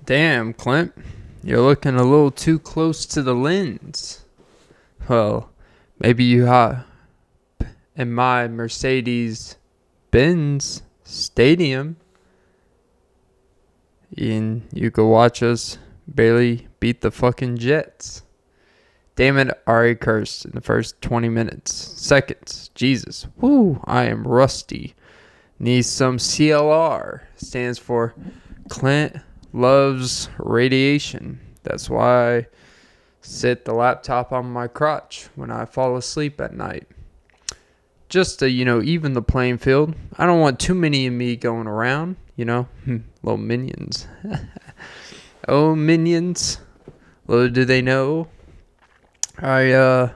Damn, Clint. You're looking a little too close to the lens. Well, maybe you hop in my Mercedes Benz Stadium and you could watch us barely beat the fucking Jets. Damn it, already cursed in the first 20 minutes. Seconds. Jesus. Woo, I am rusty. Need some CLR. Stands for Clint Loves Radiation. That's why I sit the laptop on my crotch when I fall asleep at night. Just to, even the playing field. I don't want too many of me going around, little minions. Oh, minions. Little do they know, I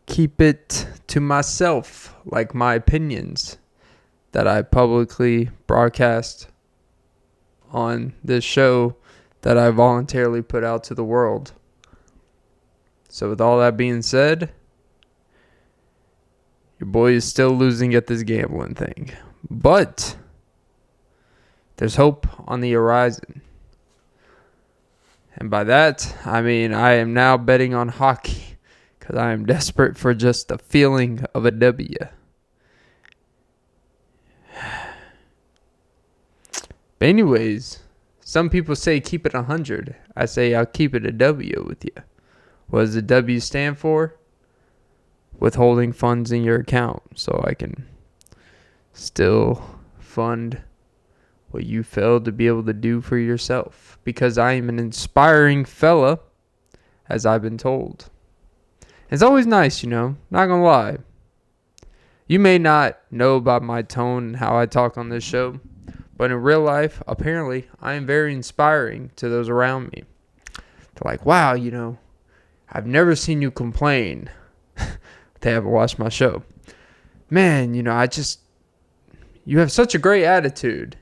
keep it to myself, like my opinions that I publicly broadcast on this show that I voluntarily put out to the world. So with all that being said, your boy is still losing at this gambling thing. But there's hope on the horizon. And by that, I mean I am now betting on hockey because I am desperate for just the feeling of a W. But anyways, some people say keep it 100. I say I'll keep it a W with you. What does the W stand for? Withholding funds in your account so I can still fund what you failed to be able to do for yourself. Because I am an inspiring fella, as I've been told. It's always nice, not gonna lie. You may not know about my tone and how I talk on this show, but in real life, apparently, I am very inspiring to those around me. They're like, wow, I've never seen you complain. They haven't watched my show. Man, you have such a great attitude.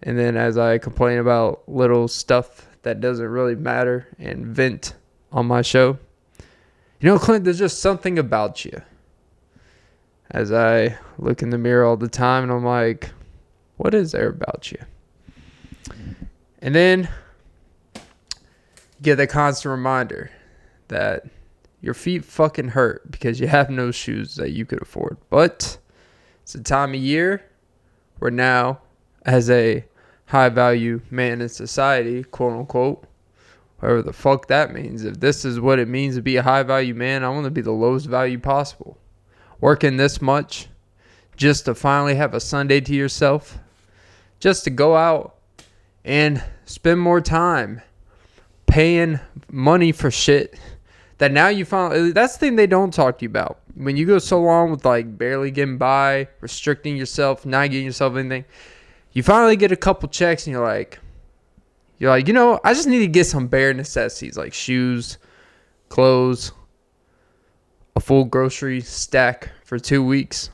And then as I complain about little stuff that doesn't really matter and vent on my show, Clint, there's just something about you. As I look in the mirror all the time and I'm like, what is there about you? And then you get that constant reminder that your feet fucking hurt because you have no shoes that you could afford. But it's a time of year where now, as a high value man in society, quote unquote, whatever the fuck that means, if this is what it means to be a high value man, I want to be the lowest value possible. Working this much just to finally have a Sunday to yourself, just to go out and spend more time paying money for shit that now you finally, that's the thing they don't talk to you about. When you go so long with barely getting by, restricting yourself, not getting yourself anything, you finally get a couple checks and you're like, I just need to get some bare necessities like shoes, clothes, a full grocery stack for 2 weeks.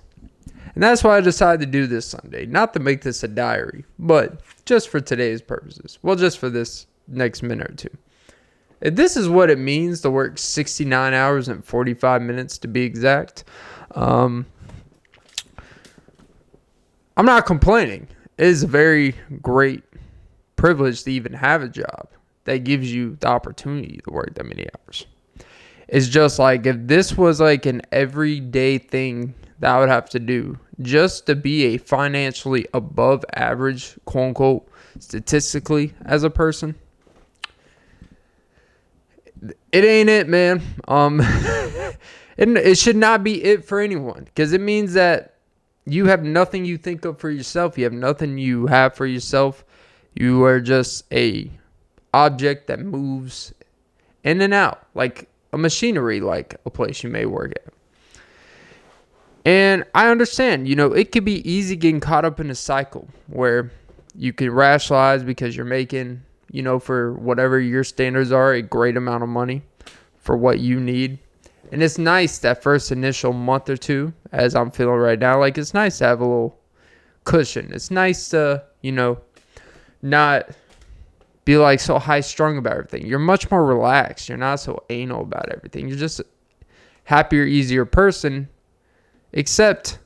And that's why I decided to do this Sunday. Not to make this a diary, but just for today's purposes. Well, just for this next minute or two. If this is what it means to work 69 hours and 45 minutes to be exact, I'm not complaining. It is a very great privilege to even have a job that gives you the opportunity to work that many hours. It's just like if this was like an everyday thing that I would have to do just to be a financially above average, quote unquote, statistically as a person, it ain't it, man. It should not be it for anyone because it means that you have nothing you think of for yourself. You have nothing you have for yourself. You are just a object that moves in and out like a machinery, like a place you may work at. And I understand, it could be easy getting caught up in a cycle where you can rationalize because you're making, for whatever your standards are, a great amount of money for what you need. And it's nice that first initial month or two, as I'm feeling right now, like it's nice to have a little cushion. It's nice to, not be like so high strung about everything. You're much more relaxed. You're not so anal about everything. You're just a happier, easier person. Except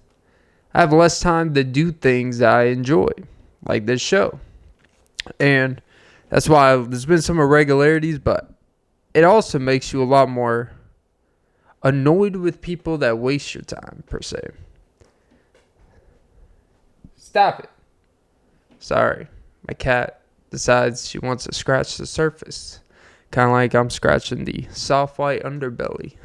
I have less time to do things that I enjoy, like this show. And That's why there's been some irregularities, but it also makes you a lot more annoyed with people that waste your time, per se. Stop it. Sorry. My cat decides she wants to scratch the surface. Kind of like I'm scratching the soft white underbelly.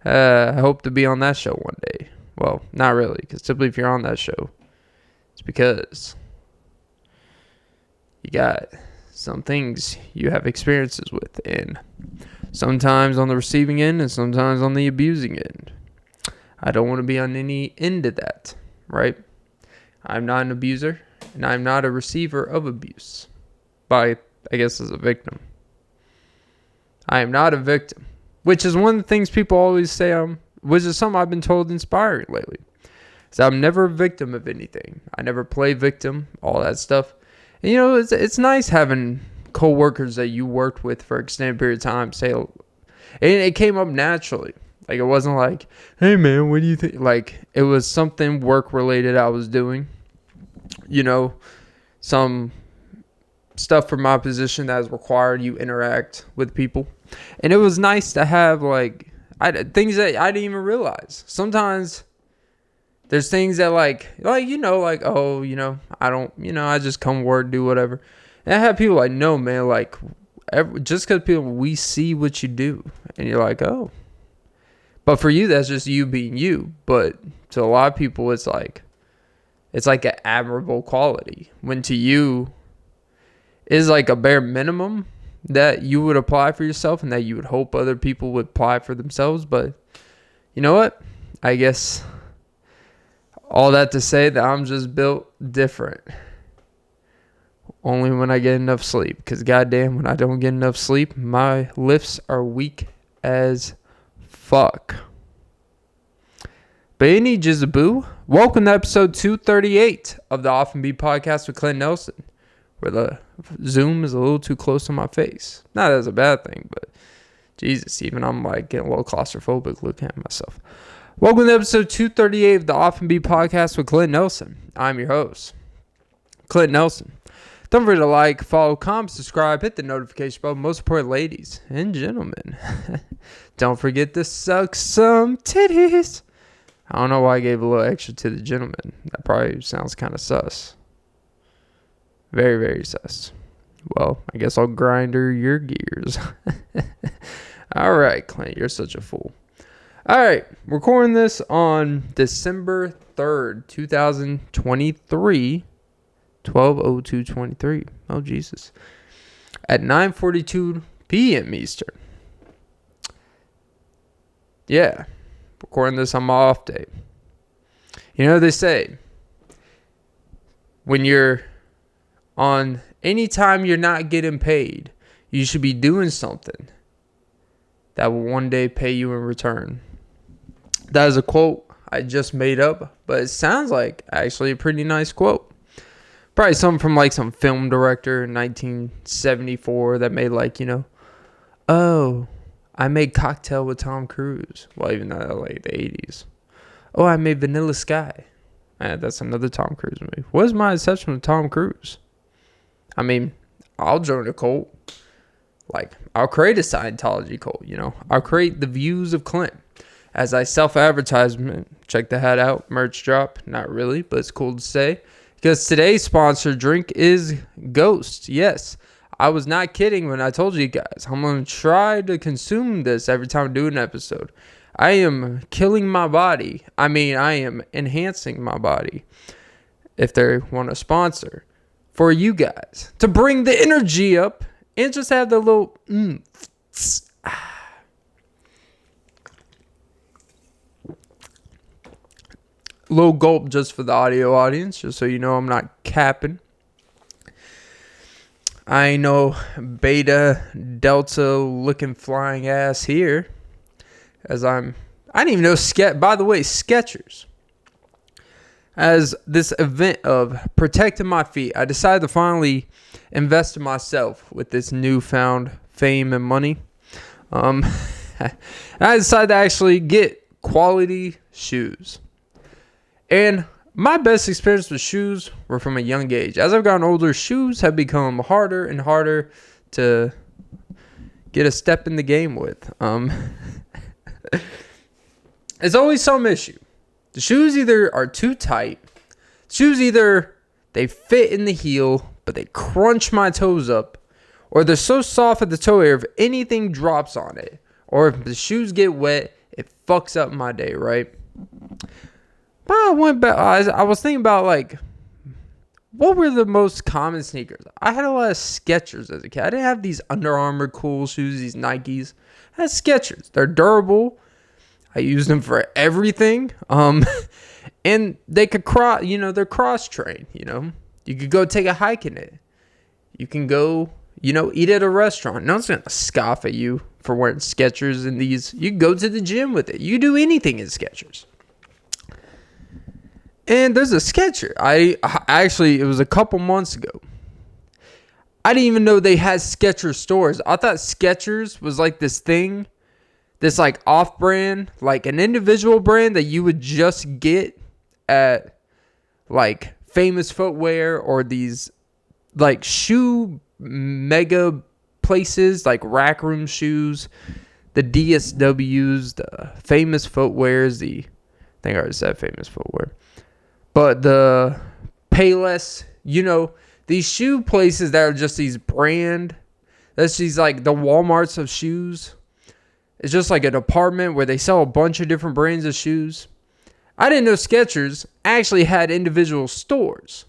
I hope to be on that show one day. Well, not really, because typically if you're on that show, it's because you got some things you have experiences with, and sometimes on the receiving end and sometimes on the abusing end. I don't want to be on any end of that, right? I'm not an abuser, and I'm not a receiver of abuse by, I guess, as a victim. I am not a victim, which is one of the things people always say, which is something I've been told inspiring lately. So I'm never a victim of anything. I never play victim, all that stuff. And, you know, it's nice having co-workers that you worked with for an extended period of time say, and it came up naturally. Like, it wasn't like, hey, man, what do you think? Like, it was something work-related I was doing. You know, some stuff for my position that is required you interact with people. And it was nice to have, like, things that I didn't even realize. Sometimes there's things that, you know, like, oh, you know, I don't, you know, I just come work, do whatever. And I have people like, no, man, like, just because people, we see what you do. And you're like, oh. But for you, that's just you being you. But to a lot of people, it's like an admirable quality. When to you is like a bare minimum that you would apply for yourself and that you would hope other people would apply for themselves. But you know what? I guess all that to say that I'm just built different. Only when I get enough sleep. Because goddamn, when I don't get enough sleep, my lifts are weak as fuck. But any jizzaboo, welcome to episode 238 of the Often Be podcast with Clint Nelson, where the Zoom is a little too close to my face. Not as a bad thing, but Jesus, even I'm like getting a little claustrophobic looking at myself. Welcome to episode 238 of the Often Be podcast with Clint Nelson. I'm your host, Clint Nelson. Don't forget to like, follow, comment, subscribe, hit the notification bell. Most important, ladies and gentlemen, don't forget to suck some titties. I don't know why I gave a little extra to the gentleman. That probably sounds kind of sus. Very, very sus. Well, I guess I'll grinder your gears. All right, Clint, you're such a fool. All right, recording this on December 3rd, 2023, 12:02:23. Oh, Jesus. At 9:42 p.m. Eastern. Yeah. Recording this on my off day. You know, they say when you're on, anytime you're not getting paid, you should be doing something that will one day pay you in return. That is a quote I just made up, but it sounds like actually a pretty nice quote. Probably something from like some film director in 1974 that made like, you know, oh, I made Cocktail with Tom Cruise. Well, even though like the 80s. Oh, I made Vanilla Sky. That's another Tom Cruise movie. What is my exception with Tom Cruise? I mean, I'll join a cult. Like, I'll create a Scientology cult, you know. I'll create the views of Clint as I self-advertisement. Check the hat out. Merch drop. Not really, but it's cool to say. Because today's sponsored drink is Ghost. Yes. I was not kidding when I told you guys. I'm going to try to consume this every time I do an episode. I am killing my body. I mean, I am enhancing my body. If they want to sponsor for you guys. To bring the energy up and just have the little little gulp just for the audio audience. Just so you know I'm not capping. I ain't no beta delta looking flying ass here. I didn't even know by the way, Skechers. As this event of protecting my feet, I decided to finally invest in myself with this newfound fame and money. I decided to actually get quality shoes. And my best experience with shoes were from a young age. As I've gotten older, shoes have become harder and harder to get a step in the game with. It's always some issue. The shoes either are too tight. Shoes either they fit in the heel, but they crunch my toes up. Or they're so soft at the toe area, if anything drops on it. Or if the shoes get wet, it fucks up my day, right? But I went back. I was thinking about, like, what were the most common sneakers? I had a lot of Skechers as a kid. I didn't have these Under Armour cool shoes, these Nikes. I had Skechers. They're durable. I use them for everything. And they could they're cross-trained, You could go take a hike in it. You can go, eat at a restaurant. No one's going to scoff at you for wearing Skechers and these. You can go to the gym with it. You can do anything in Skechers. And there's a Skecher. I actually, it was a couple months ago. I didn't even know they had Skechers stores. I thought Skechers was like this thing, this like off-brand, like an individual brand that you would just get at like Famous Footwear or these like shoe mega places like Rack Room Shoes, the DSWs, the Famous Footwears, I think I already said Famous Footwear. But the Payless, these shoe places that are just these brand, that's these like the Walmarts of shoes. It's just like a department where they sell a bunch of different brands of shoes. I didn't know Skechers actually had individual stores.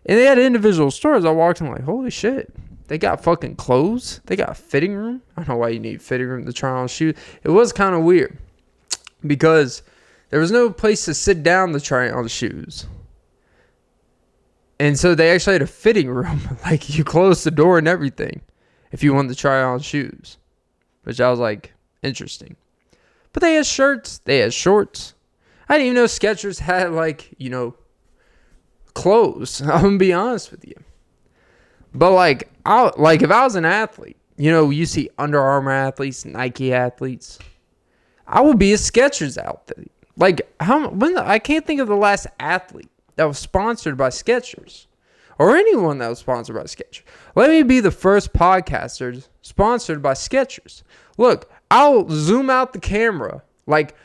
And they had individual stores. I walked in like, holy shit. They got fucking clothes. They got a fitting room. I don't know why you need a fitting room to try on shoes. It was kind of weird. Because there was no place to sit down to try on shoes. And so they actually had a fitting room. Like, you closed the door and everything if you wanted to try on shoes. Which I was like, interesting. But they had shirts. They had shorts. I didn't even know Skechers had, like, clothes. I'm going to be honest with you. But, like, if I was an athlete, you see Under Armour athletes, Nike athletes. I would be a Skechers athlete. Like, I can't think of the last athlete that was sponsored by Skechers. Or anyone that was sponsored by Skechers. Let me be the first podcaster sponsored by Skechers. Look, I'll zoom out the camera. Like,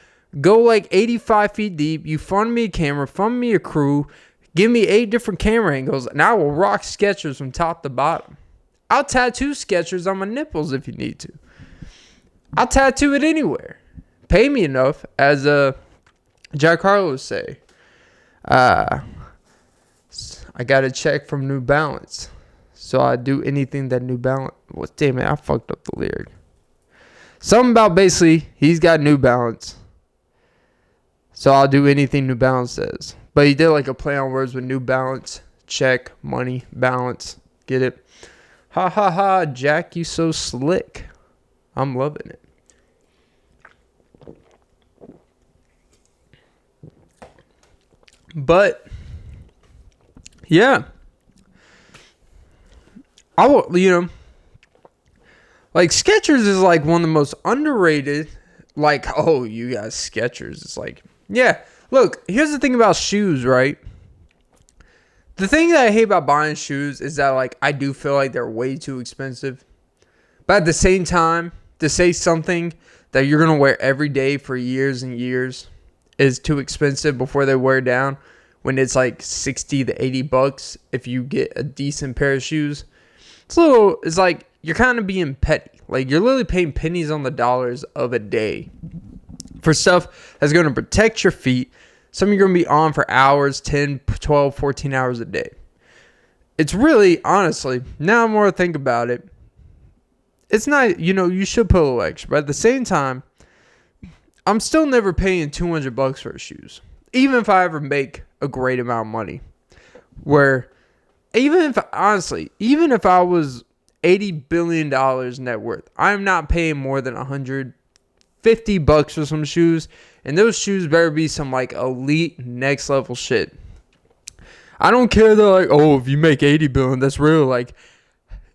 go like 85 feet deep. You fund me a camera. Fund me a crew. Give me 8 different camera angles. And I will rock Skechers from top to bottom. I'll tattoo Skechers on my nipples if you need to. I'll tattoo it anywhere. Pay me enough, as Jack Karl would say. I got a check from New Balance. So I do anything that New Balance... Well, damn it, I fucked up the lyric. Something about basically, he's got New Balance. So I'll do anything New Balance says. But he did like a play on words with New Balance. Check, money, balance. Get it? Ha ha ha, Jack, you so slick. I'm loving it. But, yeah. I will, like, Skechers is like one of the most underrated, like, oh, you got Skechers. It's like, yeah. Look, here's the thing about shoes, right? The thing that I hate about buying shoes is that, like, I do feel like they're way too expensive. But at the same time, to say something that you're going to wear every day for years and years is too expensive before they wear down, when it's like 60 to 80 bucks if you get a decent pair of shoes. It's like you're kind of being petty. Like, you're literally paying pennies on the dollars of a day for stuff that's going to protect your feet. Some you're going to be on for hours, 10, 12, 14 hours a day. It's really, honestly, now more I think about it, it's not, you should put a little extra. But at the same time, I'm still never paying $200 for shoes. Even if I ever make a great amount of money. Where, even if I was $80 billion net worth, I'm not paying more than $150 for some shoes. And those shoes better be some like elite next level shit. I don't care that, like, oh, if you make 80 billion, that's really like,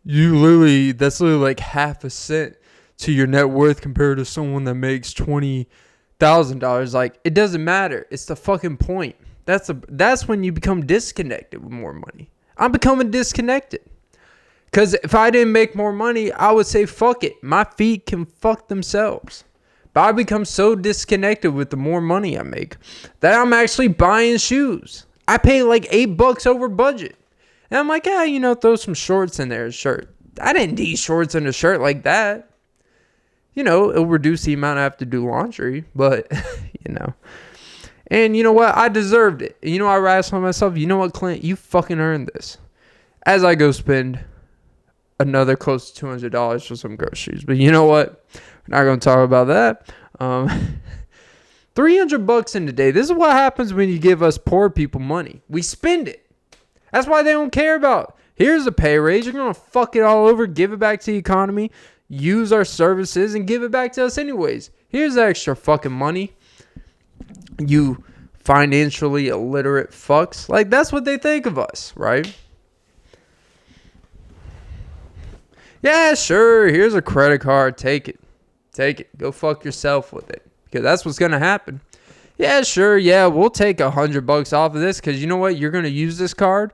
that's literally like half a cent to your net worth compared to someone that makes $20,000. Like, it doesn't matter. It's the fucking point. That's when you become disconnected with more money. I'm becoming disconnected. Because if I didn't make more money, I would say, fuck it. My feet can fuck themselves. But I become so disconnected with the more money I make that I'm actually buying shoes. I pay like $8 over budget. And I'm like, throw some shorts in there, a shirt. I didn't need shorts and a shirt like that. It'll reduce the amount I have to do laundry. But, And you know what? I deserved it. And I wrestle myself, you know what, Clint? You fucking earned this. As I go spend another close to $200 for some groceries. But you know what? We're not going to talk about that. $300 in a day. This is what happens when you give us poor people money. We spend it. That's why they don't care about. Here's a pay raise. You're going to fuck it all over. Give it back to the economy. Use our services and give it back to us anyways. Here's extra fucking money. You financially illiterate fucks. Like, that's what they think of us, right? Yeah, sure. Here's a credit card. Take it. Go fuck yourself with it. Because that's what's going to happen. Yeah, sure. Yeah, we'll take $100 off of this. Because you know what? You're going to use this card.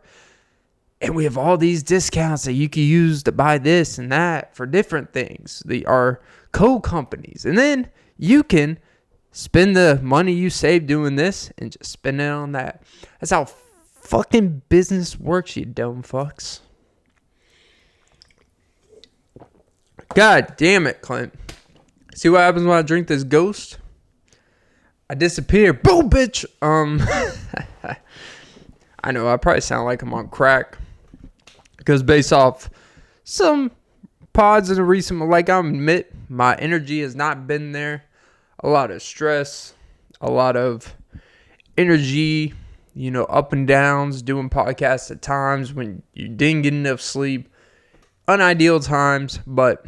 And we have all these discounts that you can use to buy this and that for different things. Our co-companies. And then you can spend the money you save doing this and just spend it on that. That's how fucking business works, you dumb fucks. God damn it, Clint. See what happens when I drink this Ghost? I disappear. Boom, bitch. I know I probably sound like I'm on crack. Because based off some pods in the recent, like I admit, my energy has not been there. A lot of stress, a lot of energy, up and downs, doing podcasts at times when you didn't get enough sleep. Unideal times, but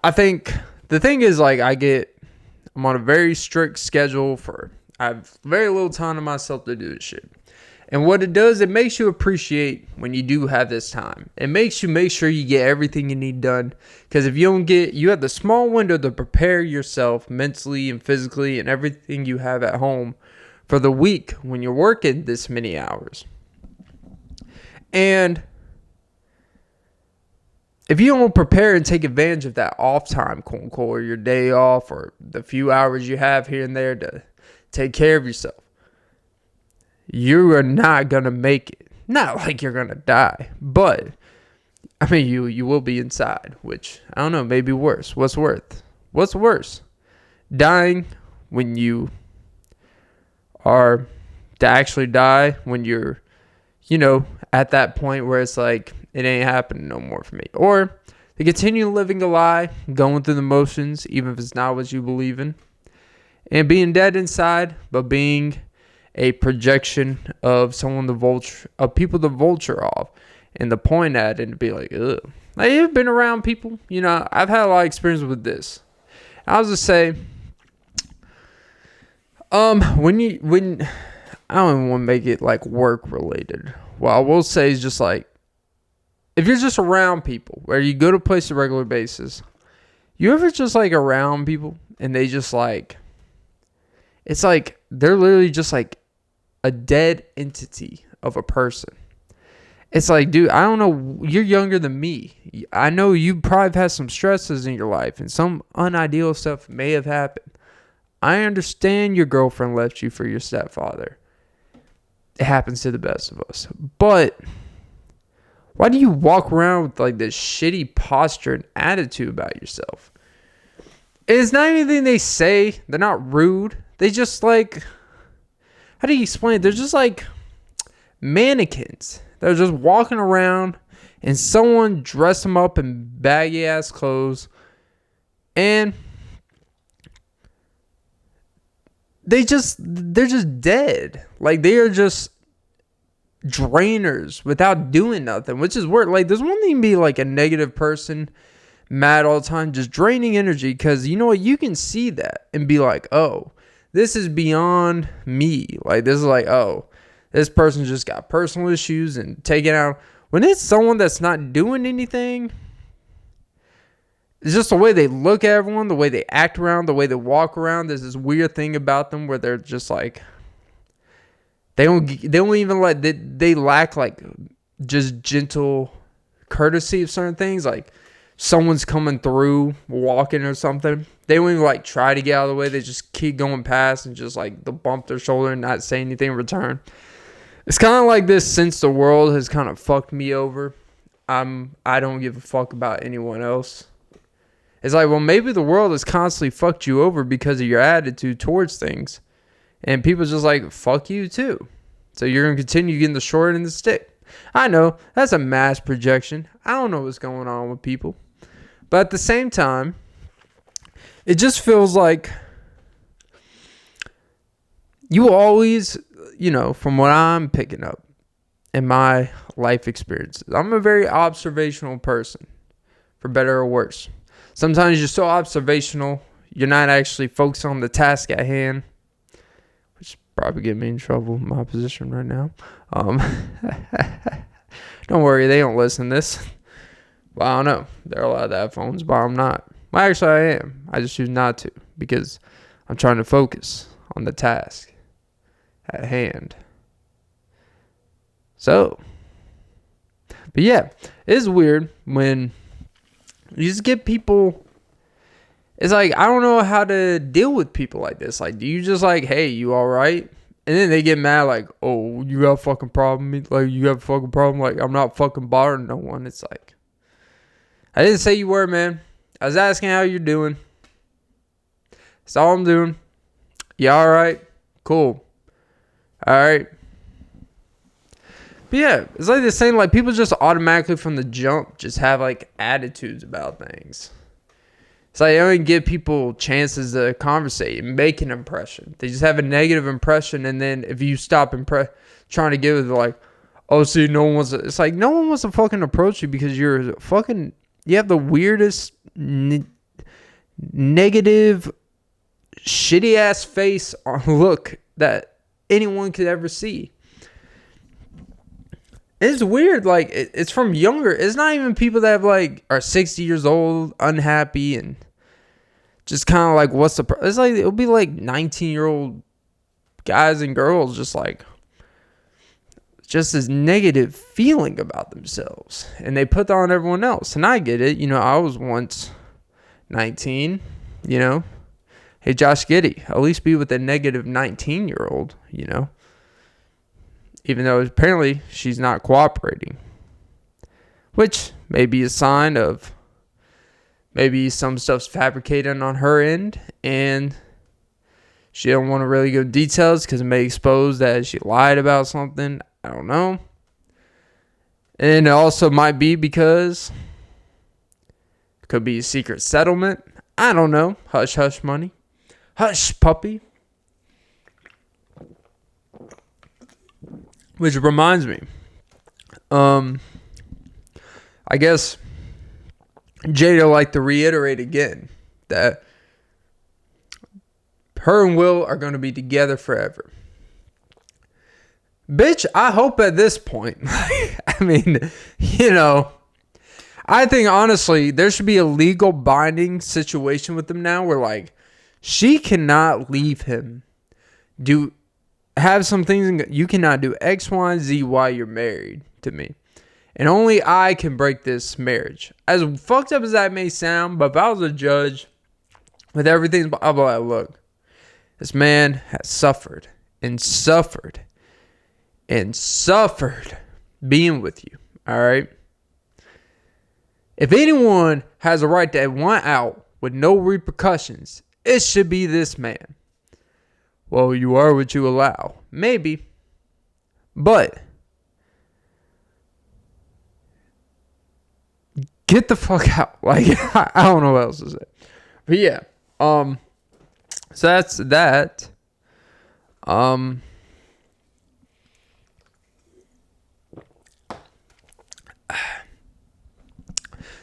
I think the thing is, like, I'm on a very strict schedule I have very little time to myself to do this shit. And what it does, it makes you appreciate when you do have this time. It makes you make sure you get everything you need done. Because if you have the small window to prepare yourself mentally and physically and everything you have at home for the week when you're working this many hours. And if you don't prepare and take advantage of that off time, quote unquote, or your day off, or the few hours you have here and there to take care of yourself, you are not going to make it. Not like you're going to die, but you will be inside, which I don't know, maybe worse. What's worse? Dying when you are to actually die when you're, at that point where it's like, it ain't happening no more for me. Or to continue living a lie, going through the motions, even if it's not what you believe in. And being dead inside, but being a projection of people to vulture off. And to point at and to be like, ugh. Like, you've been around people. I've had a lot of experience with this. I was just say, when I don't even want to make it like work related. What I will say is just like, if you're just around people, where you go to a place on a regular basis, you ever just like around people and they just like, it's like they're literally just like a dead entity of a person. It's like, dude, I don't know, you're younger than me. I know you probably have had some stresses in your life and some unideal stuff may have happened. I understand your girlfriend left you for your stepfather. It happens to the best of us. But why do you walk around with like this shitty posture and attitude about yourself? It's not anything they say. They're not rude. They just like, how do you explain it? They're just like mannequins. They're just walking around and someone dressed them up in baggy ass clothes and they're just dead. Like, they are just drainers without doing nothing, which is weird. Like, there's one thing to be like a negative person, mad all the time, just draining energy, because you know what, you can see that and be like, oh, this is beyond me. Like, this is like, oh, this person just got personal issues and taking out. When it's someone that's not doing anything, It's just the way they look at everyone, the way they act around, the way they walk around. There's this weird thing about them where they're just like, they don't even like, they lack like just gentle courtesy of certain things. Like someone's coming through, walking or something. They don't even like try to get out of the way. They just keep going past and just like they'll bump their shoulder and not say anything in return. It's kind of like this since the world has kind of fucked me over. I don't give a fuck about anyone else. It's like, well, maybe the world has constantly fucked you over because of your attitude towards things. And people just like, fuck you too. So you're going to continue getting the short end of the stick. I know, that's a mass projection. I don't know what's going on with people. But at the same time, it just feels like you always, from what I'm picking up in my life experiences, I'm a very observational person, for better or worse. Sometimes you're so observational, you're not actually focused on the task at hand, which probably get me in trouble in my position right now. Don't worry, they don't listen to this. Well, I don't know. They're allowed to have phones, but I'm not. Well, actually, I am. I just choose not to because I'm trying to focus on the task at hand. So, but yeah, it's weird when you just get people. It's like, I don't know how to deal with people like this. Like, do you just like, hey, you all right? And then they get mad like, oh, you got a fucking problem? Like, you have a fucking problem? Like, I'm not fucking bothering no one. It's like, I didn't say you were, man. I was asking how you're doing. That's all I'm doing. You all right? Cool. All right. But yeah, it's like the same, like people just automatically from the jump just have like attitudes about things. It's like they don't even give people chances to conversate and make an impression. They just have a negative impression, and then if you stop trying to give it, they're like, oh, see, no one wants to. It's like no one wants to fucking approach you because you have the weirdest negative shitty ass face on look that anyone could ever see. It's weird, like it's from younger. It's not even people that have like are 60 years old, unhappy, and just kind of like, what's the? It's like it'll be like 19-year-old guys and girls, just like just this negative feeling about themselves, and they put that on everyone else. And I get it, I was once 19, Hey, Josh Giddey, at least be with a negative 19-year-old, Even though apparently she's not cooperating. Which may be a sign of maybe some stuff's fabricated on her end. And she don't want to really go details because it may expose that she lied about something. I don't know. And it also might be because it could be a secret settlement. I don't know. Hush, hush money. Hush, puppy. Which reminds me, I guess Jada like to reiterate again that her and Will are going to be together forever. Bitch, I hope at this point, I mean, I think honestly, there should be a legal binding situation with them now where like, she cannot leave him. Have some things, you cannot do X, Y, and Z while you're married to me. And only I can break this marriage. As fucked up as that may sound, but if I was a judge with everything, I'll be like, look, this man has suffered and suffered and suffered being with you. All right? If anyone has a right to want out with no repercussions, it should be this man. Well, you are what you allow. Maybe. But get the fuck out. Like, I don't know what else to say. But yeah. So that's that.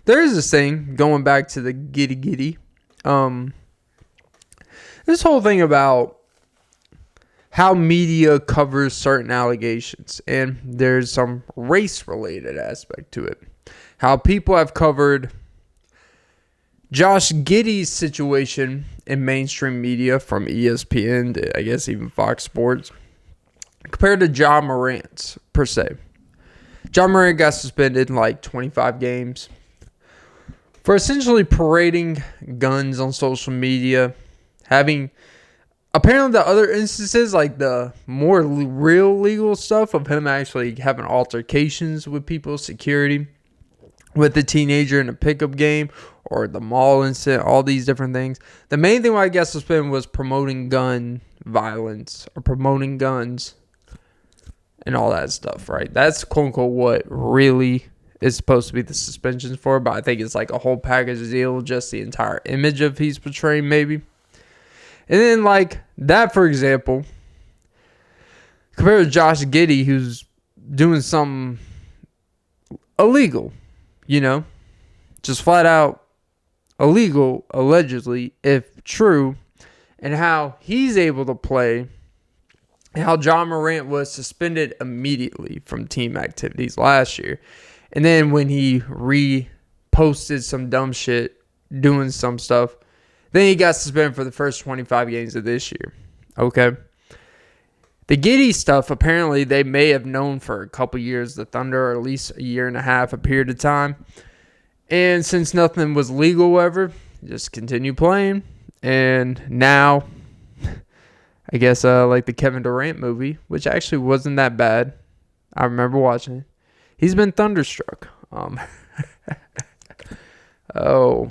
There is this thing, going back to the Giddey. This whole thing about how media covers certain allegations, and there's some race-related aspect to it. How people have covered Josh Giddey's situation in mainstream media, from ESPN to I guess even Fox Sports, compared to Ja Morant's per se. Ja Morant got suspended in like 25 games for essentially parading guns on social media, having apparently the other instances, like the more real legal stuff of him actually having altercations with people, security, with the teenager in a pickup game, or the mall incident, all these different things. The main thing I guess suspended was promoting gun violence or promoting guns and all that stuff, right? That's quote unquote what really is supposed to be the suspensions for, but I think it's like a whole package deal, just the entire image of he's portraying maybe. And then like that, for example, compared to Josh Giddey, who's doing something illegal, just flat out illegal, allegedly, if true, and how he's able to play, and how Ja Morant was suspended immediately from team activities last year. And then when he reposted some dumb shit, doing some stuff, then he got suspended for the first 25 games of this year. Okay. The Giddey stuff, apparently they may have known for a couple years, the Thunder, or at least a year and a half, a period of time. And since nothing was legal ever, just continue playing. And now, I guess like the Kevin Durant movie, which actually wasn't that bad. I remember watching it. He's been thunderstruck. Oh.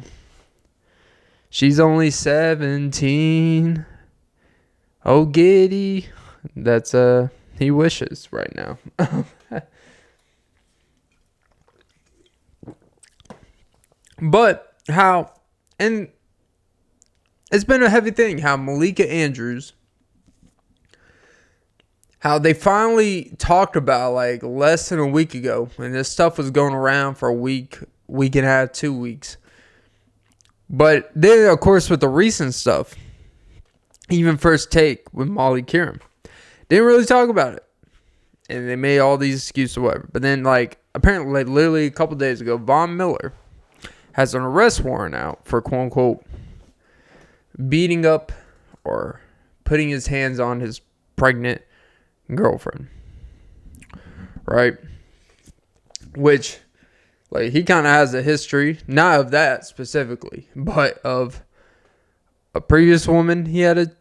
She's only 17. Oh, Giddey. That's he wishes right now. But how, and it's been a heavy thing, how Malika Andrews, how they finally talked about like less than a week ago, and this stuff was going around for a week and a half, 2 weeks. But then, of course, with the recent stuff, even First Take with Molly Kieran, didn't really talk about it. And they made all these excuses or whatever. But then, like, apparently, like, literally a couple days ago, Von Miller has an arrest warrant out for, quote-unquote, beating up or putting his hands on his pregnant girlfriend. Right? Which, like, he kind of has a history, not of that specifically, but of a previous woman he had a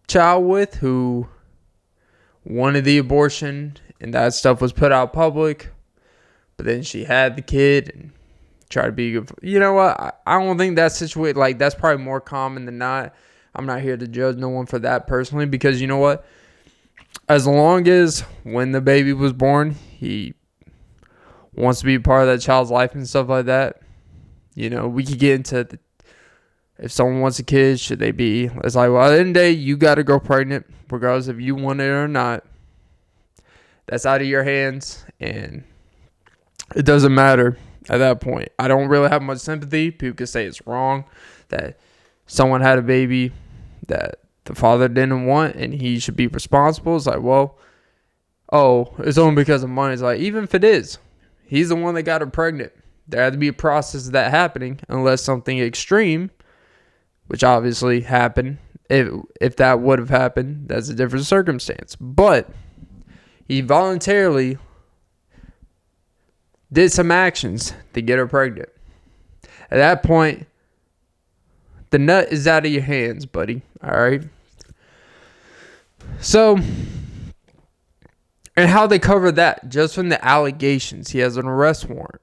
child with who wanted the abortion, and that stuff was put out public. But then she had the kid and tried to be good. You know what? I don't think that situation, like, that's probably more common than not. I'm not here to judge no one for that personally, because you know what? As long as when the baby was born, he wants to be a part of that child's life and stuff like that. We could get into if someone wants a kid, should they be? It's like, well, at the end of the day, you got to go pregnant, regardless if you want it or not. That's out of your hands, and it doesn't matter at that point. I don't really have much sympathy. People can say it's wrong that someone had a baby that the father didn't want, and he should be responsible. It's like, well, it's only because of money. It's like, even if it is, he's the one that got her pregnant. There had to be a process of that happening, unless something extreme, which obviously happened. If that would have happened, that's a different circumstance. But he voluntarily did some actions to get her pregnant. At that point, the nut is out of your hands, buddy. All right? So, and how they cover that, just from the allegations. He has an arrest warrant.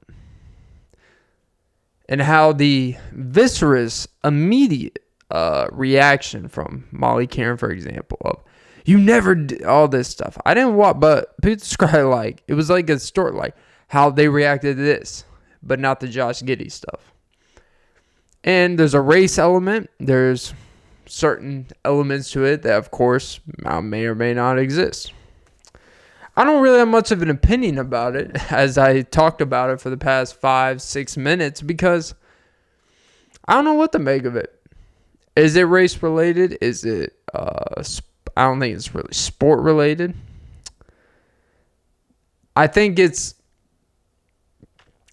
And how the viscerous, immediate reaction from Molly Kieran, for example, of, you never did all this stuff. I didn't watch, but people describe like, it was like a story, like how they reacted to this, but not the Josh Giddey stuff. And there's a race element. There's certain elements to it that, of course, may or may not exist. I don't really have much of an opinion about it, as I talked about it for the past 5-6 minutes, because I don't know what to make of it. Is it race related? Is it, I don't think it's really sport related. I think it's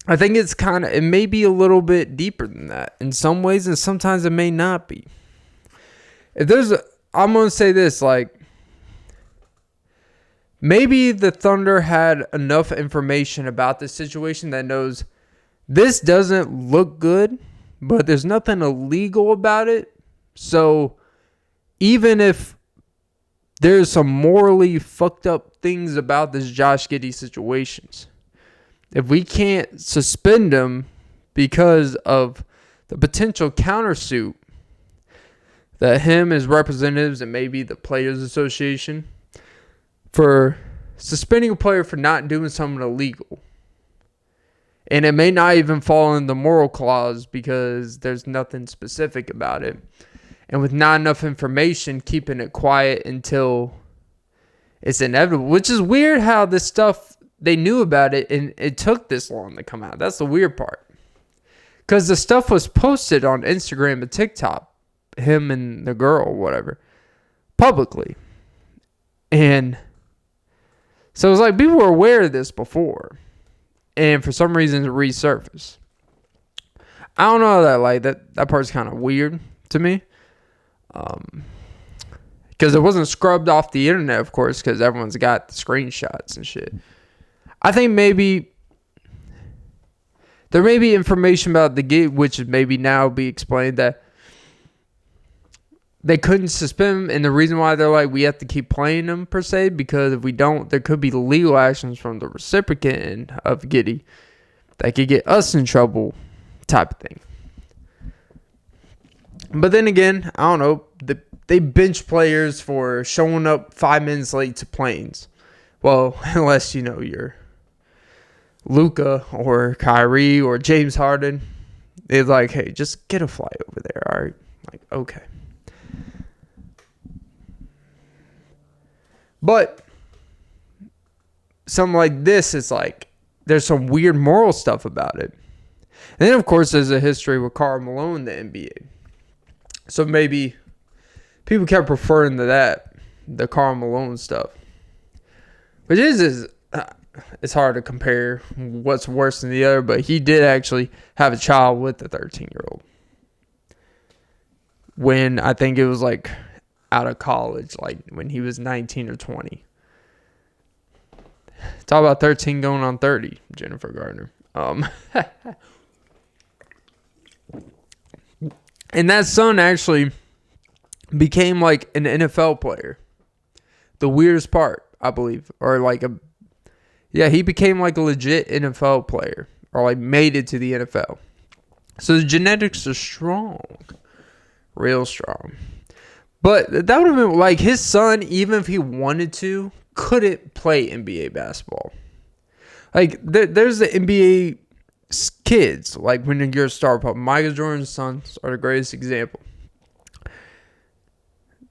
I think it may be a little bit deeper than that in some ways, and sometimes it may not be. I'm going to say this, like, maybe the Thunder had enough information about this situation that knows this doesn't look good, but there's nothing illegal about it. So even if there's some morally fucked up things about this Josh Giddey situations, if we can't suspend him because of the potential countersuit that him as representatives and maybe the Players Association for suspending a player for not doing something illegal. And it may not even fall in the moral clause because there's nothing specific about it. And with not enough information, keeping it quiet until it's inevitable. Which is weird how this stuff, they knew about it and it took this long to come out. That's the weird part. Because the stuff was posted on Instagram and TikTok. Him and the girl, whatever. Publicly. And so it's like people were aware of this before. And for some reason it resurfaced. I don't know that part's kind of weird to me. Because it wasn't scrubbed off the internet, of course, because everyone's got the screenshots and shit. I think maybe there may be information about the gig, which maybe now be explained that they couldn't suspend him, and the reason why they're like, we have to keep playing him, per se, because if we don't, there could be legal actions from the reciprocant of Giddey that could get us in trouble, type of thing. But then again, I don't know, they bench players for showing up 5 minutes late to planes. Well, unless, you're Luka or Kyrie or James Harden. They're like, hey, just get a flight over there, all right? Like, okay. But something like this is like, there's some weird moral stuff about it. And then, of course, there's a history with Karl Malone in the NBA. So maybe people kept referring to that, the Karl Malone stuff. Which it's hard to compare what's worse than the other, but he did actually have a child with a 13-year-old. When I think it was like out of college, like when he was 19 or 20. Talk about 13 going on 30, Jennifer Gardner. And that son actually became like an NFL player. The weirdest part, I believe. Or like he became like a legit NFL player. Or like made it to the NFL. So the genetics are strong. Real strong. But that would have been like his son, even if he wanted to, couldn't play NBA basketball. Like there's the NBA kids, like when you're a star pop. Michael Jordan's sons are the greatest example.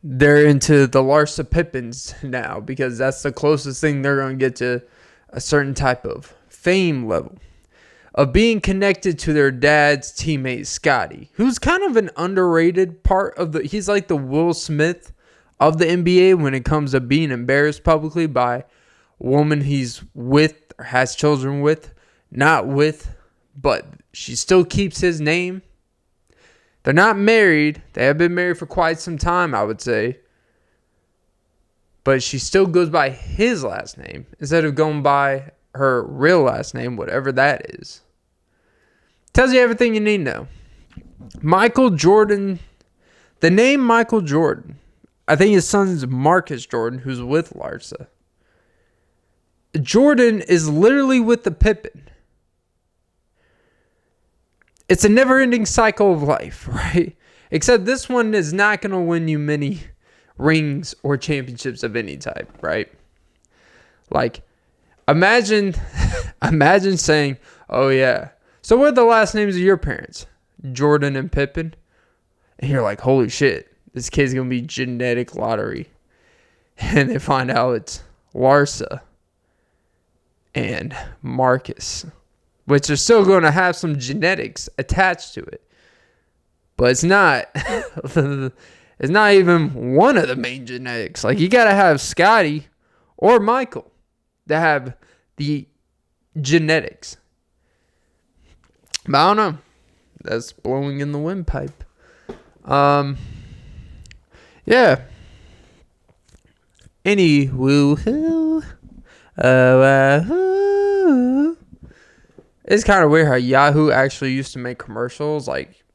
They're into the Larsa Pippins now because that's the closest thing they're going to get to a certain type of fame level of being connected to their dad's teammate Scotty, who's kind of an underrated part of he's like the Will Smith of the NBA when it comes to being embarrassed publicly by a woman he's with or has children with, not with, but she still keeps his name. They're not married. They have been married for quite some time, I would say. But she still goes by his last name instead of going by her real last name, whatever that is. Tells you everything you need to know. Michael Jordan, the name Michael Jordan, I think his son's Marcus Jordan, who's with Larsa. Jordan is literally with the Pippen. It's a never-ending cycle of life, right? Except this one is not going to win you many rings or championships of any type, right? Like, imagine saying, oh yeah, so what are the last names of your parents? Jordan and Pippen? And you're like, holy shit, this kid's going to be genetic lottery. And they find out it's Larsa and Marcus, which are still going to have some genetics attached to it. But it's not it's not even one of the main genetics. Like, you got to have Scotty or Michael to have the genetics. But I don't know. That's blowing in the windpipe. Yeah. Any woo-hoo. It's kind of weird how Yahoo actually used to make commercials. Like,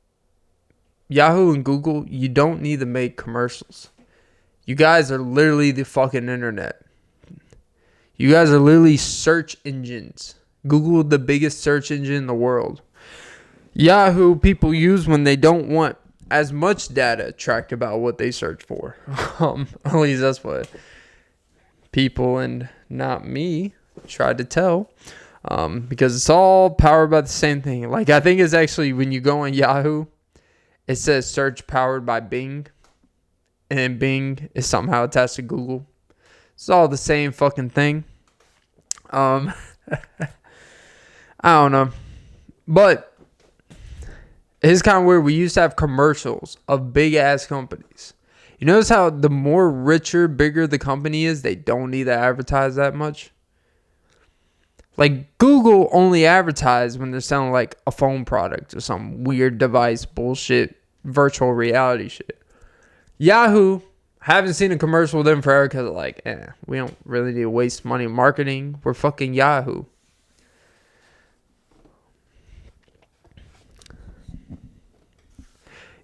Yahoo and Google, you don't need to make commercials. You guys are literally the fucking internet. You guys are literally search engines. Google, the biggest search engine in the world. Yahoo, people use when they don't want as much data tracked about what they search for. At least that's what people and not me tried to tell. Because it's all powered by the same thing. Like, I think it's actually when you go on Yahoo, it says search powered by Bing. And then Bing is somehow attached to Google. It's all the same fucking thing. I don't know. But it's kind of weird. We used to have commercials of big ass companies. You notice how the more richer, bigger the company is, they don't need to advertise that much? Like, Google only advertise when they're selling like a phone product or some weird device bullshit, virtual reality shit. Yahoo, haven't seen a commercial with them forever because like, we don't really need to waste money marketing. We're fucking Yahoo.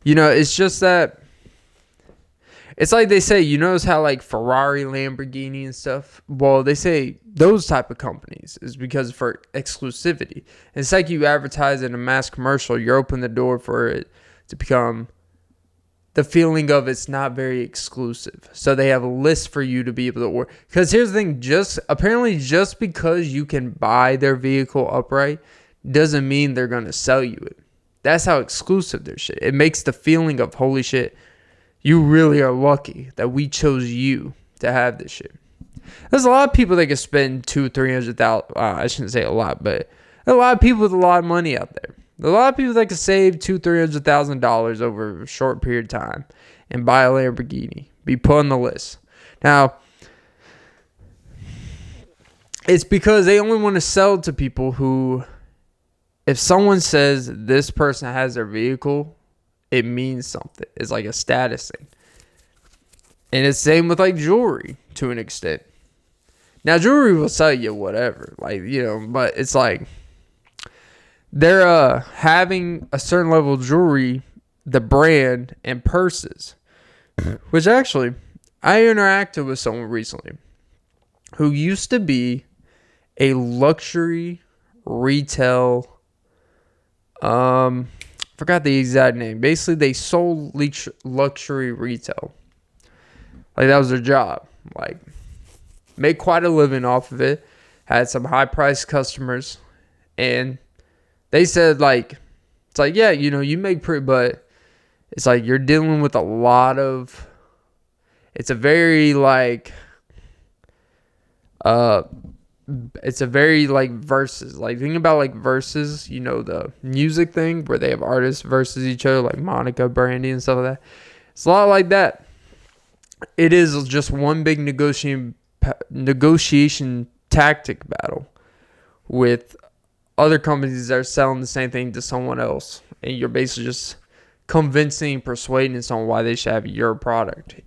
You know, it's just that, it's like they say, you notice how like Ferrari, Lamborghini and stuff, well, they say those type of companies is because for exclusivity. It's like you advertise in a mass commercial, you're opening the door for it to become the feeling of it's not very exclusive. So they have a list for you to be able to order. Because here's the thing, apparently just because you can buy their vehicle upright doesn't mean they're going to sell you it. That's how exclusive their shit. It makes the feeling of, holy shit, you really are lucky that we chose you to have this shit. There's a lot of people that can spend $200,000-$300,000. I shouldn't say a lot, but a lot of people with a lot of money out there. A lot of people that can save $200,000-$300,000 over a short period of time and buy a Lamborghini. Be put on the list. Now, it's because they only want to sell it to people who, if someone says this person has their vehicle, it means something. It's like a status thing. And it's the same with like jewelry to an extent. Now, jewelry will sell you whatever. Like, you know, but it's like they're having a certain level of jewelry, the brand, and purses. Which actually, I interacted with someone recently who used to be a luxury retail, forgot the exact name. Basically, they sold luxury retail. Like, that was their job. Like, made quite a living off of it. Had some high-priced customers. And they said, like, it's like, yeah, you know, you make pretty, but it's like you're dealing with a lot of, it's a very, like, it's a very, like, verses. Like, think about, like, verses, you know, the music thing where they have artists versus each other, like Monica, Brandy, and stuff like that. It's a lot like that. It is just one big negotiation tactic battle with other companies that are selling the same thing to someone else. And you're basically just convincing, persuading someone why they should have your product.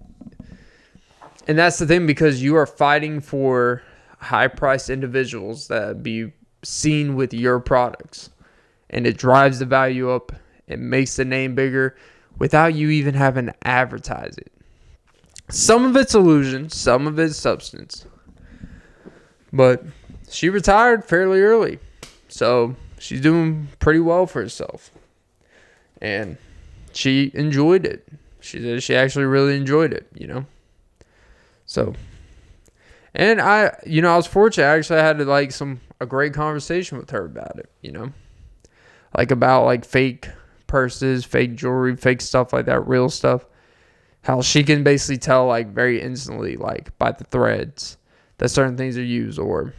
And that's the thing, because you are fighting for high-priced individuals that be seen with your products. And it drives the value up. It makes the name bigger without you even having to advertise it. Some of it's illusion, some of it's substance. But she retired fairly early. So she's doing pretty well for herself. And she enjoyed it. She said she actually really enjoyed it, you know. So, and I was fortunate. Actually, I had a great conversation with her about it, you know. Like about like fake purses, fake jewelry, fake stuff like that, real stuff. How she can basically tell like very instantly, like by the threads that certain things are used, or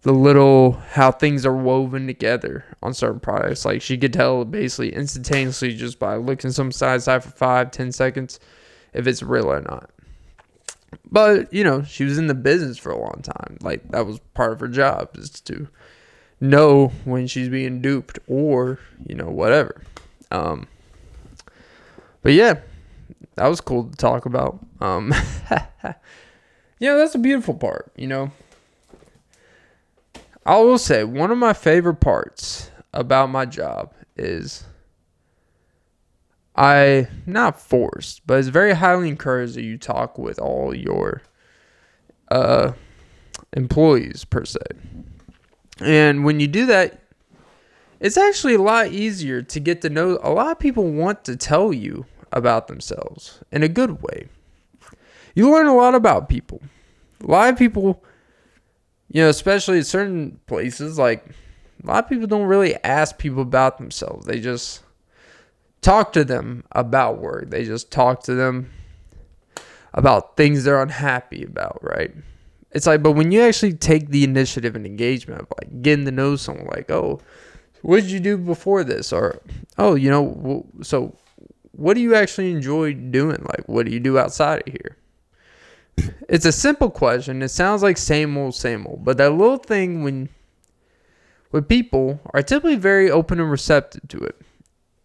how things are woven together on certain products. Like she could tell basically instantaneously just by looking some side for 5-10 seconds if it's real or not. But, you know, she was in the business for a long time. Like that was part of her job, is to know when she's being duped or, whatever. But yeah, that was cool to talk about. That's a beautiful part, I will say one of my favorite parts about my job is not forced, but it's very highly encouraged that you talk with all your employees per se. And when you do that, it's actually a lot easier to get to know. A lot of people want to tell you about themselves in a good way. You learn a lot about people. A lot of people, especially in certain places, like a lot of people don't really ask people about themselves. They just talk to them about work. They just talk to them about things they're unhappy about, right? It's like, but when you actually take the initiative and engagement of like getting to know someone, like, oh, what did you do before this? Or, oh, so what do you actually enjoy doing? Like, what do you do outside of here? It's a simple question. It sounds like same old, but that little thing with people are typically very open and receptive to it.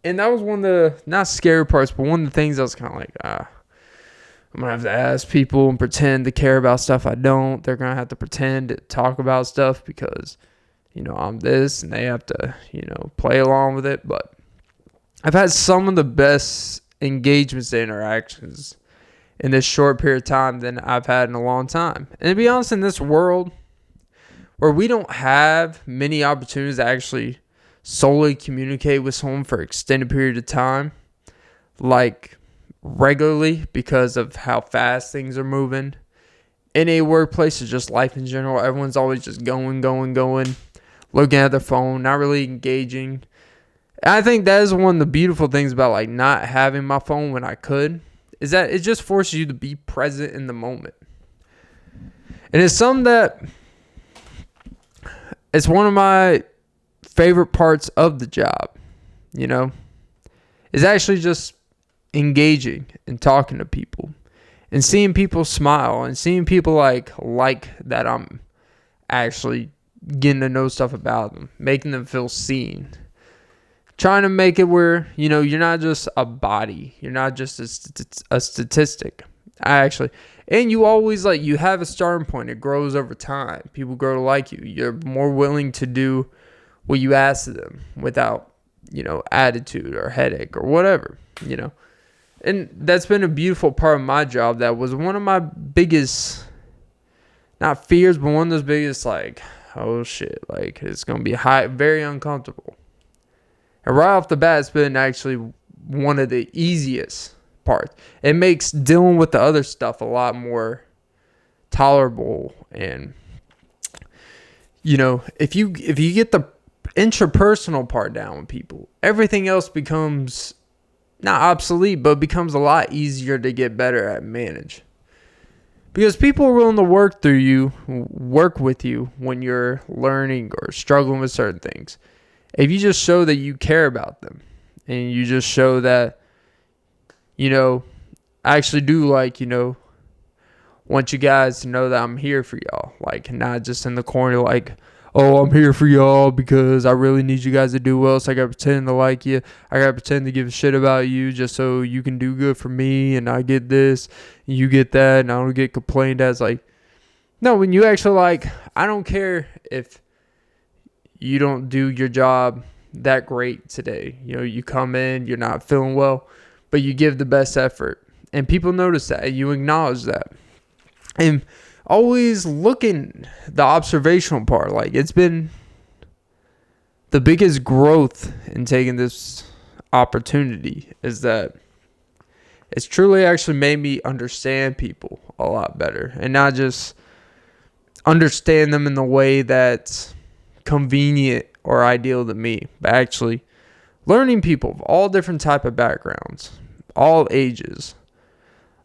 And that was one of the, not scary parts, but one of the things I was kind of like, I'm going to have to ask people and pretend to care about stuff I don't. They're going to have to pretend to talk about stuff because, I'm this, and they have to, play along with it. But I've had some of the best engagements and interactions in this short period of time than I've had in a long time. And to be honest, in this world where we don't have many opportunities to actually solely communicate with someone for an extended period of time, like regularly because of how fast things are moving in a workplace or just life in general, everyone's always just going, looking at their phone, not really engaging. And I think that is one of the beautiful things about like not having my phone when I could, is that it just forces you to be present in the moment. And it's something that it's one of my favorite parts of the job, is actually just engaging and talking to people and seeing people smile and seeing people like that I'm actually getting to know stuff about them, making them feel seen, trying to make it where, you're not just a body, you're not just a statistic. And you always you have a starting point. It grows over time. People grow to like you. You're more willing to do what you ask of them without, attitude or headache or whatever, And that's been a beautiful part of my job. That was one of my biggest, not fears, but one of those biggest, oh shit, it's going to be very uncomfortable. And right off the bat, it's been actually one of the easiest parts. It makes dealing with the other stuff a lot more tolerable. And, if you get the interpersonal part down with people, everything else becomes not obsolete, but becomes a lot easier to get better at manage. Because people are willing to work with you when you're learning or struggling with certain things. If you just show that you care about them and you just show that, I actually do want you guys to know that I'm here for y'all. Not just in the corner oh, I'm here for y'all because I really need you guys to do well, so I gotta pretend to like you. I gotta pretend to give a shit about you just so you can do good for me, and I get this, and you get that, and I don't get complained at. No, when you actually I don't care if you don't do your job that great today. You come in, you're not feeling well, but you give the best effort, and people notice that, and you acknowledge that. And always looking the observational part, it's been the biggest growth in taking this opportunity, is that it's truly actually made me understand people a lot better, and not just understand them in the way that's convenient or ideal to me, but actually learning people of all different type of backgrounds, all ages,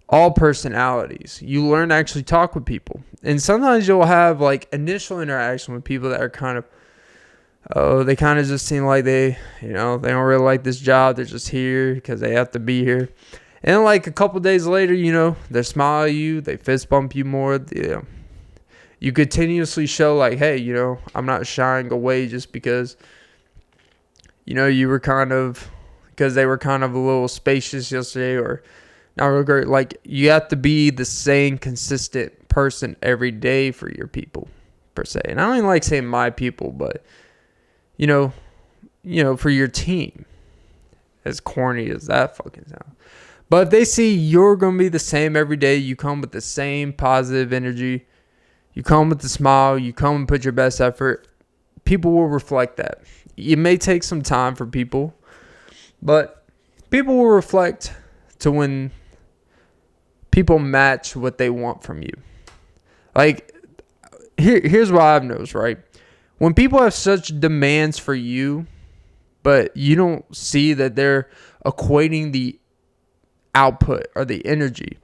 all personalities. You learn to actually talk with people. And sometimes you'll have initial interaction with people that are kind of, they kind of just seem like they don't really like this job. They're just here because they have to be here. And a couple days later, they smile at you, they fist bump you more. you continuously show like, hey, I'm not shying away just because, you were because they were kind of a little spacious yesterday or not real great. Like, you have to be the same consistent person every day for your people, per se. And I don't even like saying my people, but, for your team. As corny as that fucking sounds. But if they see you're going to be the same every day, you come with the same positive energy, you come with the smile, you come and put your best effort, people will reflect that. It may take some time for people, but people will reflect to when people match what they want from you. Like, here's what I've noticed, right? When people have such demands for you, but you don't see that they're equating the output or the energy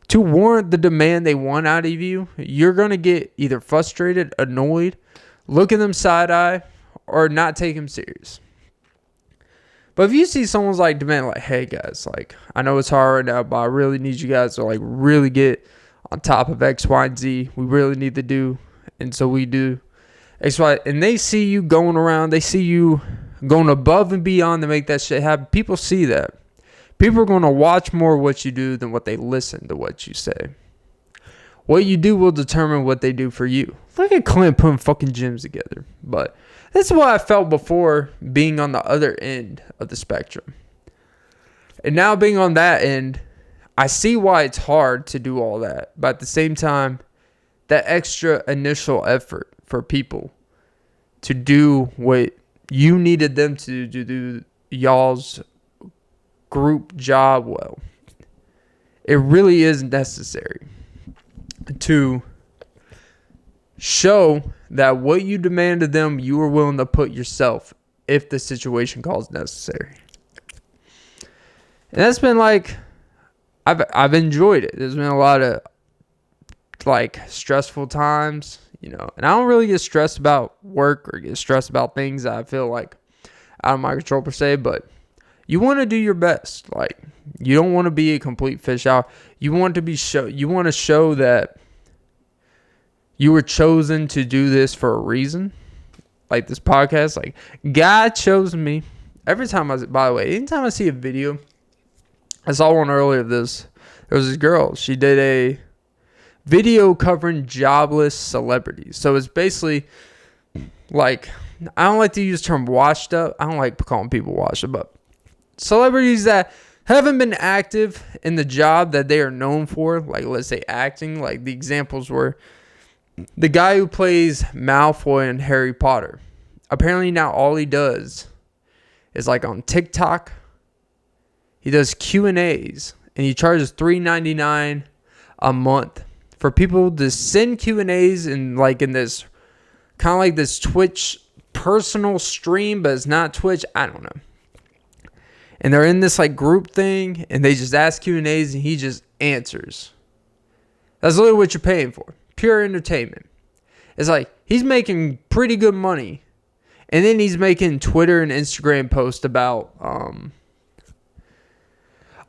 to warrant the demand they want out of you, you're going to get either frustrated, annoyed, look at them side eye, or not take them serious. But if you see someone's like demand, like, hey guys, like, I know it's hard right now, but I really need you guys to like really get on top of X, Y, and Z. We really need to do, and so we do X, Y, and they see you going around, they see you going above and beyond to make that shit happen. People see that. People are going to watch more what you do than what they listen to what you say. What you do will determine what they do for you. Look at Clint putting fucking gyms together. But that's what I felt before being on the other end of the spectrum. And now being on that end, I see why it's hard to do all that. But at the same time, that extra initial effort for people to do what you needed them to do y'all's group job well. It really is necessary to show that what you demanded them, you were willing to put yourself if the situation calls necessary. And that's been like, I've enjoyed it. There's been a lot of like stressful times, and I don't really get stressed about work or get stressed about things that I feel like out of my control per se, but you want to do your best. Like, you don't want to be a complete fish out. You want to show that you were chosen to do this for a reason. Like this podcast, like God chose me. By the way, anytime I see a video, I saw one earlier of this. There was this girl. She did a video covering jobless celebrities. So it's basically like, I don't like to use the term washed up. I don't like calling people washed up, but celebrities that haven't been active in the job that they are known for, like let's say acting. Like the examples were the guy who plays Malfoy in Harry Potter. Apparently now all he does is like on TikTok, he does Q&As and he charges $3.99 a month for people to send Q&As in this kind of like this Twitch personal stream, but it's not Twitch. I don't know. And they're in this like group thing and they just ask Q&As and he just answers. That's literally what you're paying for. Pure entertainment. It's like he's making pretty good money. And then he's making Twitter and Instagram posts about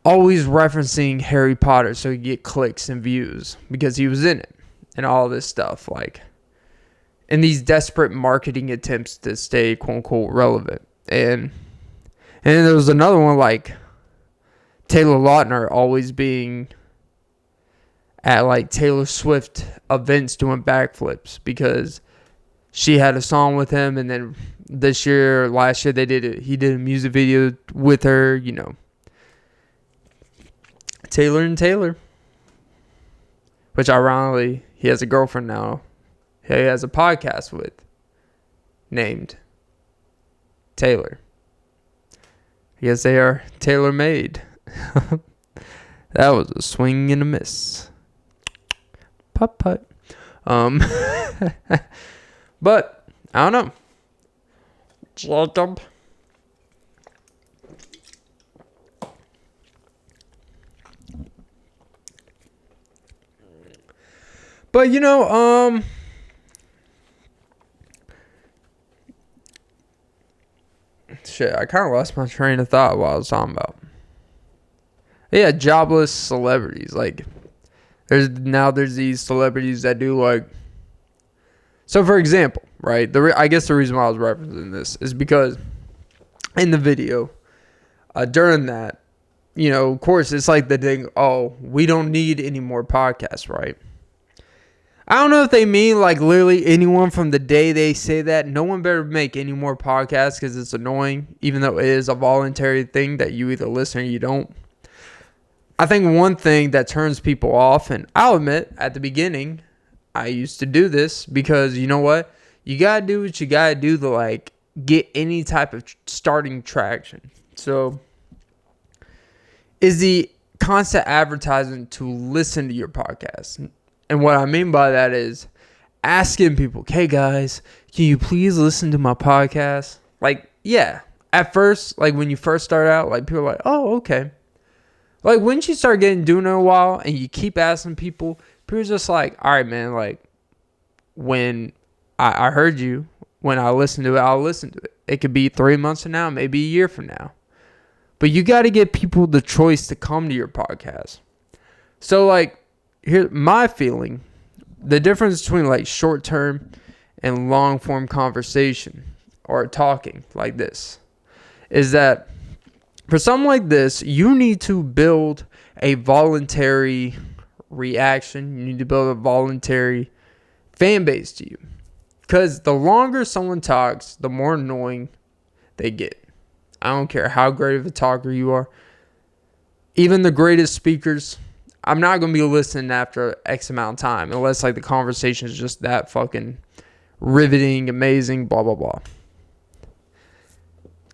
always referencing Harry Potter so he get clicks and views because he was in it and all this stuff, like, in these desperate marketing attempts to stay quote unquote relevant. And there was another one like Taylor Lautner always being at like Taylor Swift events doing backflips because she had a song with him, and then last year he did a music video with her, Taylor and Taylor. Which ironically, he has a girlfriend now. He has a podcast with named Taylor. I guess they are tailor-made. That was a swing and a miss. Putt. But, I don't know. Jacob. But, shit, I kind of lost my train of thought while I was talking about. Yeah, jobless celebrities. Like, there's these celebrities that do, like, So, for example, right, I guess the reason why I was referencing this is because in the video, during that, of course, it's like the thing, oh, we don't need any more podcasts, right? I don't know if they mean like literally anyone from the day they say that. No one better make any more podcasts because it's annoying, even though it is a voluntary thing that you either listen or you don't. I think one thing that turns people off, and I'll admit at the beginning, I used to do this because you know what? You got to do what you got to do to like get any type of starting traction. So is the constant advertising to listen to your podcast. And what I mean by that is asking people, hey guys, can you please listen to my podcast? Like, yeah, at first, like when you first start out, like people are like, oh, okay. Like once you start doing it a while and you keep asking people are just like, all right, man, like when I heard you, when I listen to it, I'll listen to it. It could be 3 months from now, maybe a year from now. But you got to give people the choice to come to your podcast. So like, here's my feeling. The difference between like short term and long form conversation or talking like this is that for something like this, you need to build a voluntary reaction. You need to build a voluntary fan base to you. Because the longer someone talks, the more annoying they get. I don't care how great of a talker you are. Even the greatest speakers, I'm not going to be listening after X amount of time unless like the conversation is just that fucking riveting, amazing, blah, blah, blah.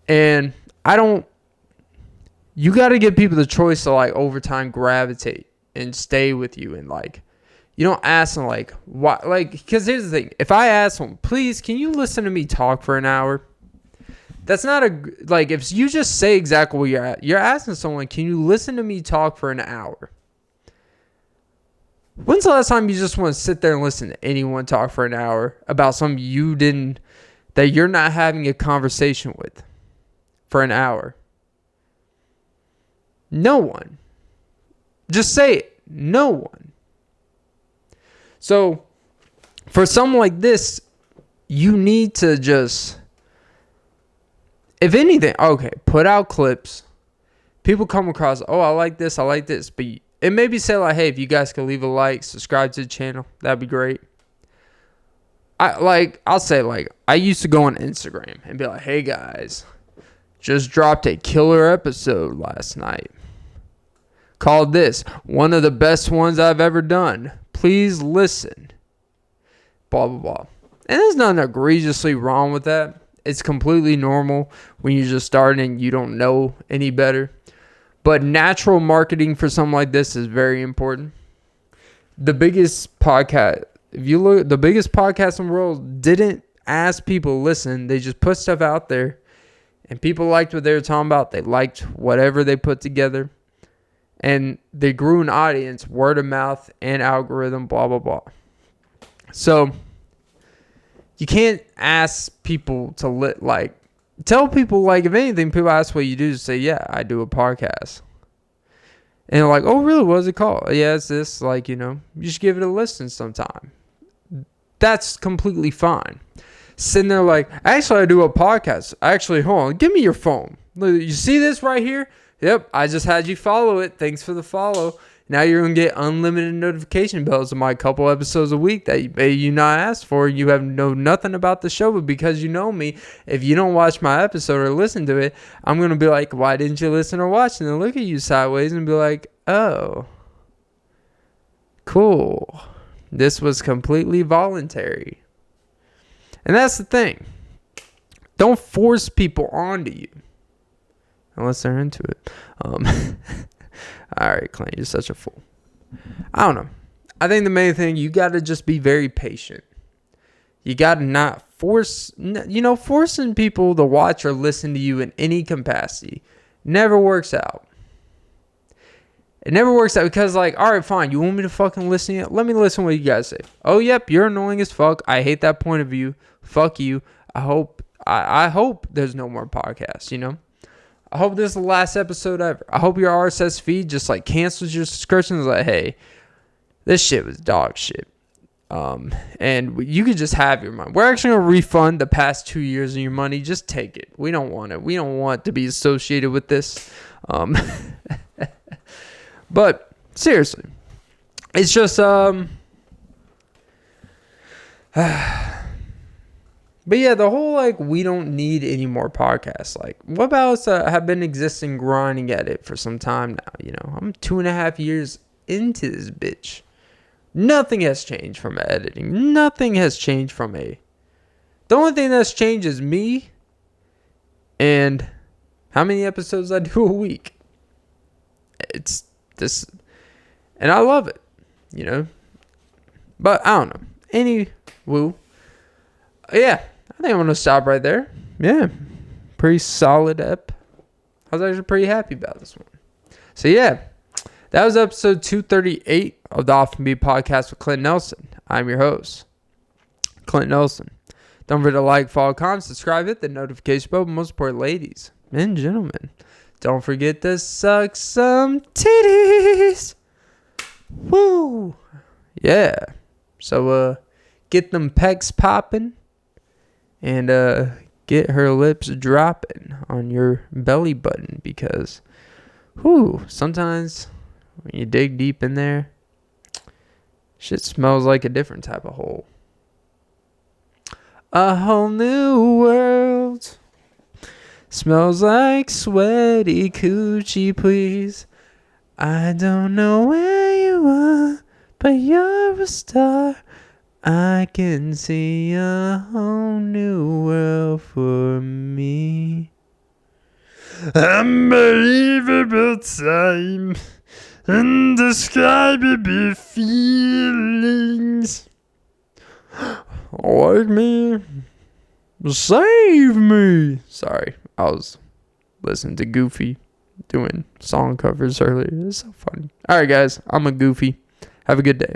And you got to give people the choice to like over time gravitate and stay with you. And like, you don't ask them like, why, like, because here's the thing. If I ask them, please, can you listen to me talk for an hour? That's not like, if you just say exactly where you're at, you're asking someone, can you listen to me talk for an hour? When's the last time you just want to sit there and listen to anyone talk for an hour about something that you're not having a conversation with for an hour? No one. Just say it. No one. So, for something like this, you need to just, if anything, okay, put out clips. People come across, oh, I like this. But it maybe say like, hey, if you guys could leave a like, subscribe to the channel, that'd be great. I'll say like, I used to go on Instagram and be like, hey guys, just dropped a killer episode last night. Called this one of the best ones I've ever done. Please listen. Blah, blah, blah. And there's nothing egregiously wrong with that. It's completely normal when you're just starting and you don't know any better. But natural marketing for something like this is very important. The biggest podcast, if you look, the biggest podcast in the world didn't ask people to listen. They just put stuff out there. And people liked what they were talking about. They liked whatever they put together. And they grew an audience, word of mouth, and algorithm, blah, blah, blah. So, you can't ask people to tell people, like, if anything, people ask what you do, just say, yeah, I do a podcast. And they're like, oh, really? What is it called? Yeah, it's this, you should give it a listen sometime. That's completely fine. Sitting there like, actually, I do a podcast. Actually, hold on, give me your phone. You see this right here? Yep, I just had you follow it. Thanks for the follow. Now you're going to get unlimited notification bells of my couple episodes a week that you not asked for. You have know nothing about the show, but because you know me, if you don't watch my episode or listen to it, I'm going to be like, why didn't you listen or watch? And then look at you sideways and be like, oh, cool. This was completely voluntary. And that's the thing. Don't force people onto you. Unless they're into it. All right, Clint, you're such a fool. I don't know. I think the main thing, you got to just be very patient. You got to not forcing people to watch or listen to you in any capacity never works out. It never works out because, all right, fine. You want me to fucking listen to you? Let me listen to what you guys say. Oh, yep, you're annoying as fuck. I hate that point of view. Fuck you. I hope there's no more podcasts, I hope this is the last episode ever. I hope your RSS feed just cancels your subscriptions. Like, hey, this shit was dog shit. And you could just have your money. We're actually going to refund the past 2 years of your money. Just take it. We don't want it. We don't want to be associated with this. But seriously, it's just, but yeah, the whole, like, we don't need any more podcasts. Like, what about us have been existing, grinding at it for some time now? You know, I'm 2.5 years into this bitch. Nothing has changed from editing. Nothing has changed from the only thing that's changed is me and how many episodes I do a week. It's this, and I love it, you know. But I don't know. Anywho, yeah, I think I'm gonna stop right there. Yeah, pretty solid ep. I was actually pretty happy about this one. So yeah. That was episode 238 of the Often Be podcast with Clint Nelson. I'm your host, Clint Nelson. Don't forget to like, follow, comment, subscribe, hit the notification bell. But most important, ladies and gentlemen, don't forget to suck some titties. Woo! Yeah. So get them pecs popping and get her lips dropping on your belly button because, sometimes when you dig deep in there, shit smells like a different type of hole. A whole new world smells like sweaty coochie, please. I don't know where you are, but you're a star. I can see a whole new world for me. Unbelievable time. Indescribable feelings. Like me. Save me. Sorry, I was listening to Goofy doing song covers earlier. It's so funny. Alright guys, I'm a Goofy. Have a good day.